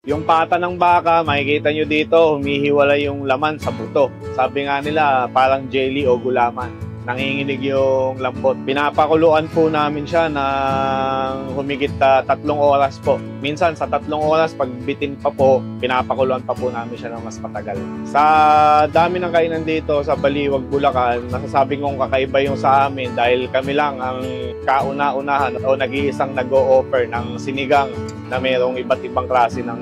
Yung pata ng baka, makikita nyo dito, humihiwalay yung laman sa buto. Sabi nga nila, parang jelly o gulaman. Nanginginig yung lambot. Pinapakuluan po namin siya ng humigit 3 oras po. Minsan sa 3 oras, pag bitin pa po, pinapakuluan pa po namin siya ng mas matagal. Sa dami ng kainan dito sa Baliwag, Bulacan, masasabi kong kakaiba yung sa amin dahil kami lang ang kauna-unahan o nag-iisang nag-o-offer ng sinigang na mayroong iba't ibang klase ng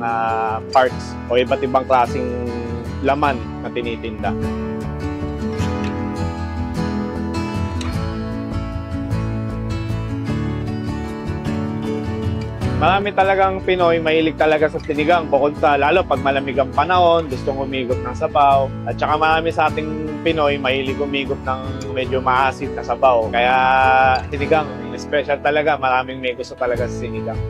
parts o iba't ibang klaseng laman na tinitinda. Marami talagang Pinoy, mahilig talaga sa sinigang bukod sa lalo pag malamig ang panahon, gustong umigop ng sabaw. At saka marami sa ating Pinoy, mahilig umigop ng medyo maasim na sabaw. Kaya sinigang, special talaga, maraming may gusto talaga sa sinigang.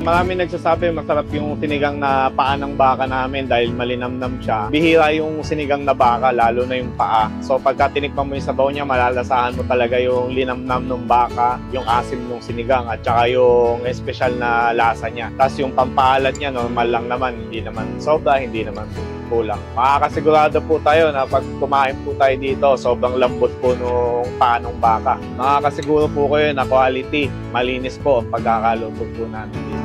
Marami nagsasabi masarap yung sinigang na paa ng baka namin dahil malinamnam siya. Bihira yung sinigang na baka, lalo na yung paa. So pagka tinikman mo yung sabaw niya, malalasahan mo talaga yung linamnam ng baka, yung asim ng sinigang, at saka yung espesyal na lasa niya. Tapos yung pampaalat niya, normal lang naman, hindi naman sobra, hindi naman kulang. Makakasigurado po tayo na pag kumain po tayo dito, sobrang lambot po nung paa ng baka. Makakasiguro po kayo na quality, malinis po ang pagkakaluto po namin dito.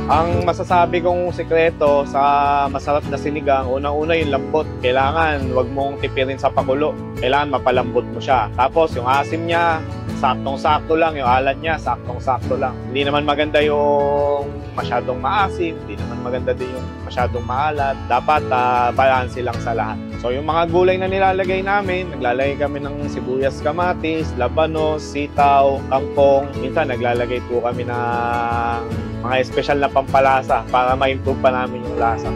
Ang masasabi kong sikreto sa masarap na sinigang, unang-una yung lambot. Kailangan wag mong tipirin sa pakulo. Kailangan mapalambot mo siya. Tapos yung asim niya, saktong-sakto lang. Yung alat niya, saktong-sakto lang. Hindi naman maganda yung masyadong maasim. Hindi naman maganda din yung masyadong maalat. Dapat balanse lang sa lahat. So yung mga gulay na nilalagay namin, naglalagay kami ng sibuyas, kamatis, labanos, sitaw, kangkong. Minsan naglalagay po kami ng mga espesyal na pampalasa para ma-improve pa namin yung lasa.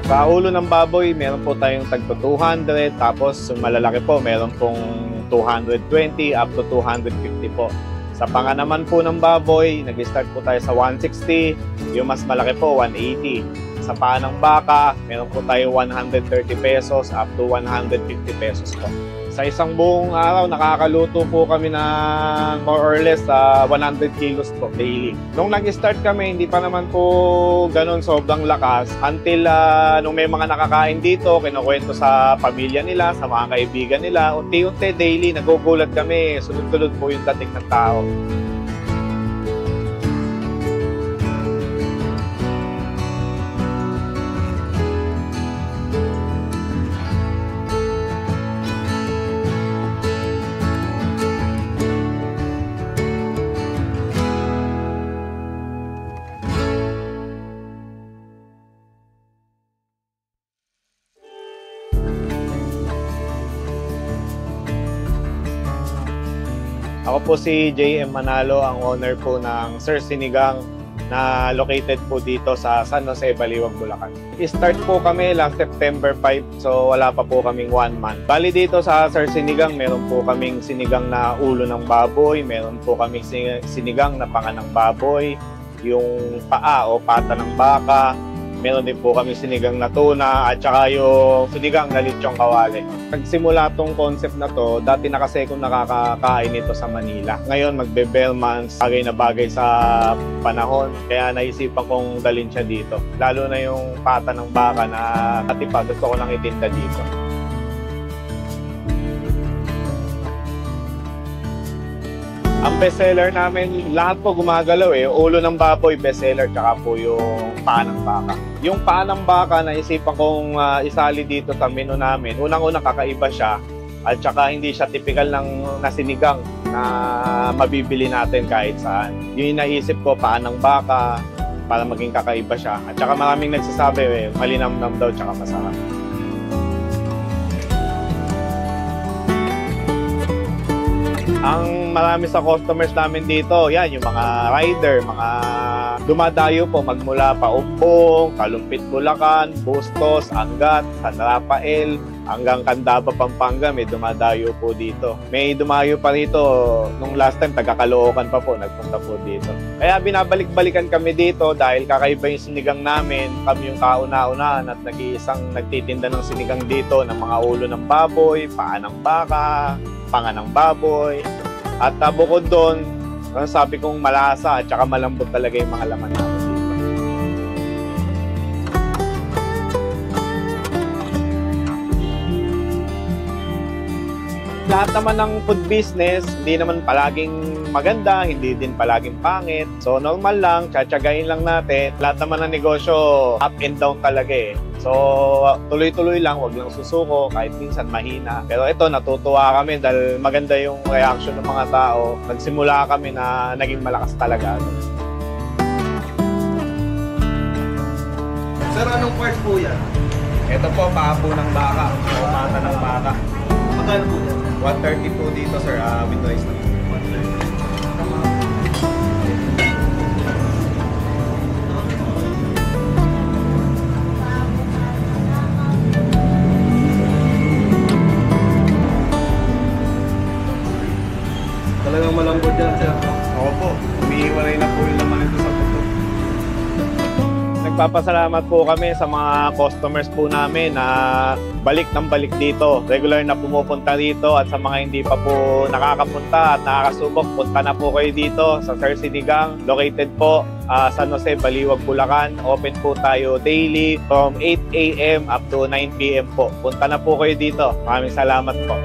Sa ulo ng baboy, meron po tayong tagpo 200, tapos yung malalaki po, meron pong 220 up to 250 po. Sa panga naman po ng baboy, nag-start po tayo sa 160, yung mas malaki po, 180. Sa paa ng baka, meron po tayo 130 pesos up to 150 pesos po. Sa isang buong araw, nakakaluto po kami ng more or less 100 kilos po daily. Nung nag-start kami, hindi pa naman po ganun sobrang lakas until nung may mga nakakain dito, kinukwento sa pamilya nila, sa mga kaibigan nila, unti-unti daily, nagugulat kami, sunod-sunod po yung dating ng tao. Ako po si JM Manalo, ang owner po ng Sir Sinigang na located po dito sa San Jose, Baliwag, Bulacan. I-start po kami last September 5, so wala pa po kaming 1 month. Bali dito sa Sir Sinigang, meron po kaming sinigang na ulo ng baboy, meron po kaming sinigang na panga ng baboy, yung paa o pata ng baka, meron din po kami sinigang na tuna at saka yung sinigang na lechong kawali. Nagsimula tong concept na to, dati na kasi kung nakakakain ito sa Manila. Ngayon magbe-bare months, bagay na bagay sa panahon, kaya naisipan kong dalhin siya dito. Lalo na yung pata ng baka na dati pa gusto ko lang itinda dito. Ang bestseller namin, lahat po gumagalaw eh. Ulo ng baboy, bestseller, tsaka po yung paa ng baka. Yung paa ng baka, naisipan kong isali dito sa menu namin. Unang-unang kakaiba siya, at tsaka hindi siya typical ng nasinigang na mabibili natin kahit saan. Yung naisip ko, paa ng baka, para maging kakaiba siya. At tsaka maraming nagsasabi, malinamnam daw, tsaka masarap. Ang marami sa customers namin dito, yan, yung mga rider, mga dumadayo po magmula pa Umbong, Kalumpit, Bulacan, Bustos, Angat, San Rafael, hanggang Candaba, Pampanga, may dumadayo po dito. May dumayo pa rito, nung last time, taga Caloocan pa po, nagpunta po dito. Kaya binabalik-balikan kami dito dahil kakaiba yung sinigang namin. Kami yung kauna-unahan at nag-iisang nagtitinda ng sinigang dito ng mga ulo ng baboy, paa ng baka, panga ng baboy. At bukod doon, sabi kong malasa at saka malambot talaga yung mga laman namin dito. Lahat naman ng food business, hindi naman palaging maganda, hindi din palaging pangit. So normal lang, tsatsagain lang natin. Lahat naman ng negosyo, up and down talaga eh. So tuloy-tuloy lang, wag lang susuko, kahit minsan mahina. Pero ito, natutuwa kami dahil maganda yung reaction ng mga tao. Nagsimula kami na naging malakas talaga. Sir, anong part po yan? Ito po, paa po ng baka, o mata ng baka. Magkano po yan? 130 po dito sir, with rice na. Talagang malambot yan, sir. Opo, umiiwalay na po yung laman nito sa puto. Nagpapasalamat po kami sa mga customers po namin na balik ng balik dito. Regular na pumupunta dito at sa mga hindi pa po nakakapunta at nakakasubok, punta na po kayo dito sa Sir Sinigang. Located po San Jose, Baliwag, Bulacan. Open po tayo daily from 8 a.m. up to 9 p.m. po. Punta na po kayo dito. Maraming salamat po.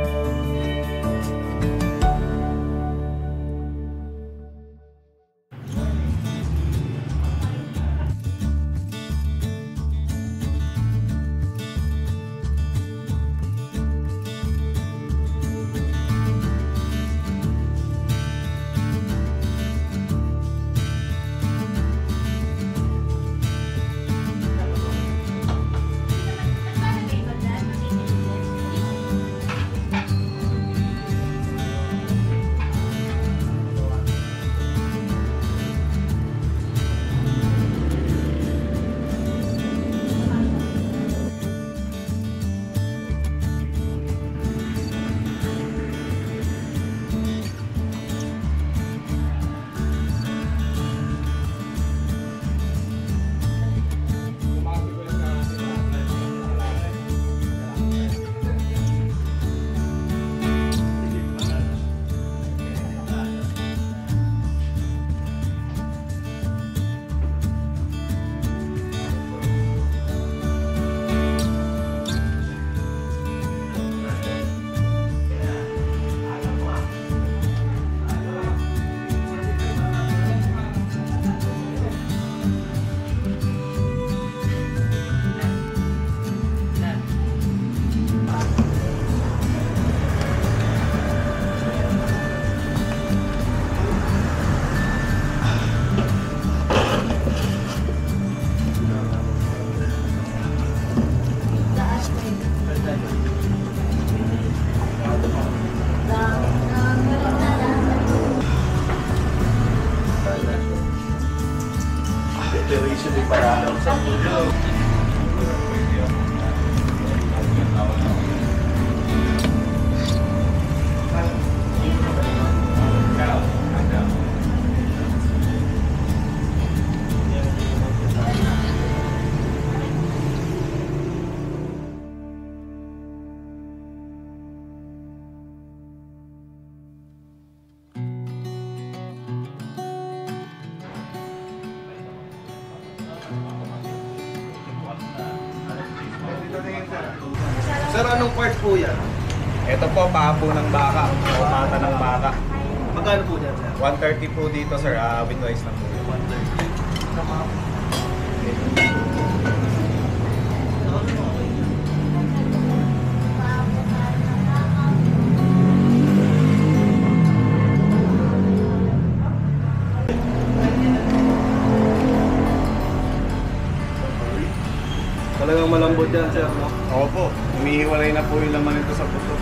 Sir, anong part po yan? Ito po, paa po ng baka, o mata ng baka. Magkano po yan, sir? 130 po dito sir, with rice na po. 130. Talagang malambot yan, sir, no? Opo, umiiwalay na po yung laman nito sa puto.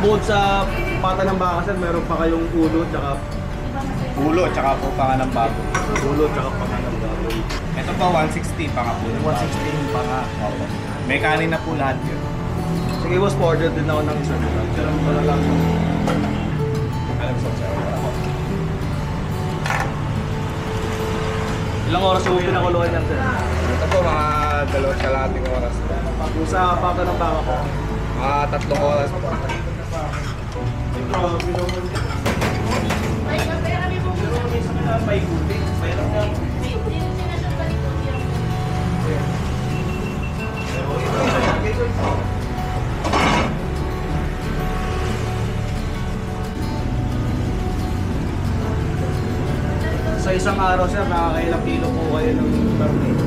bukod sa pata ng baka sir, meron pa kayong ulo tsaka Ulo, tsaka po panga ng baboy. panga ng baboy. Ito po, 160 panga po. 116 yung panga. Opo. May kanin na po lahat yun. Sige boss, order din ako ng isa. Ganun pa na lang. Alam sa sir. Ilang oras yung pinakuluan yan sir? Ito po, mga 2 kalahating oras. Yung sa pata ng baka ko. Mga 3 oras po. May guti. Mayroon nga. Sa isang araw sir, nakakailang kilo po kayo ng karne.